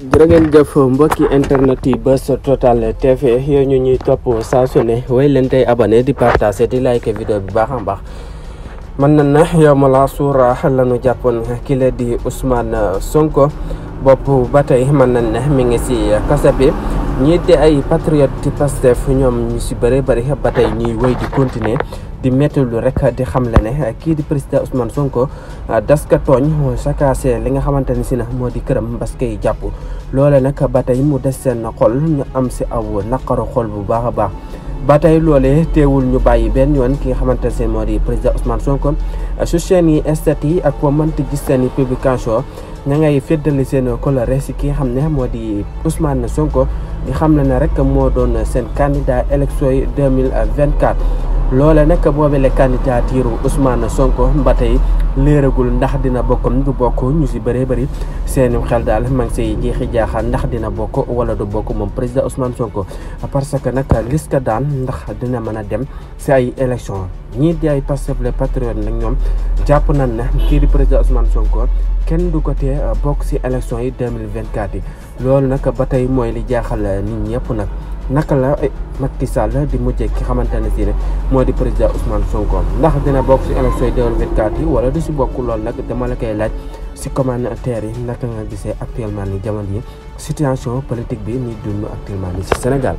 jërë ngeen jëf mbokki internet yi Buzz Total TV yooyu ñu ñuy topp saa su ne way leen tey abonné di partager di like vidéo bi baax a baax. mën na na yow ma la suura lañu jàppoon ki la di Ousmane Sonko bopp ba tey mën nañ ne mi ngi si kasa bi ñii di ay patriote di Pastef ñoom ñu si bëri bëri ba tey ñuy wéy di continuer di méttilu rek di xamle ne kii di président Ousmane Sonko daska tooñ sakaase li nga xamante ni si na moo di këram parce que jàpp loole nag ba tey mu des seen xol ñu am si aw naqaru xol bu baax a baax. ba tey loolee teewul ñu bàyyi benn yoon ki nga xamante ne moo di président Ousmane Sonko su chaîne yi estat yi ak ko mënti gis seen i publication ña ngay féddali seen coloré si ki nga xam ne moo di Ousmane Sonko di xam ne rek moo doon seen candidat élection yi 2024. loole nag boobele candidature Ousmane Sonko ba tey léeragul ndax dina bokkam du bokk ñu si bëree bëri seeni xel daal ma ngi say jeexi jaaxal ndax dina bokk wala du bokk moom président Ousmane Sonko parce que nag liste daan ndax dina mën a dem si ay élection ñii di ay Pastef les patriotes nag ñoom jàpp nañ ne kii di président Ousmane Sonko kenn du ko tee bokk si élection yi 2024 yi loolu nag ba tey mooy li jaaxal nit ñëpp nag naka la Macky Sall di mujjee ki xamante ne si ne moo di président Ousmane Sonko ndax dina bokk si élection yi 2024 yi wala du si bokk loolu nag dama la koy laaj si commentaire yi naka nga gisee actuellement ni jamono yi situation politique bi ni dund actuellement ni si Sénégal.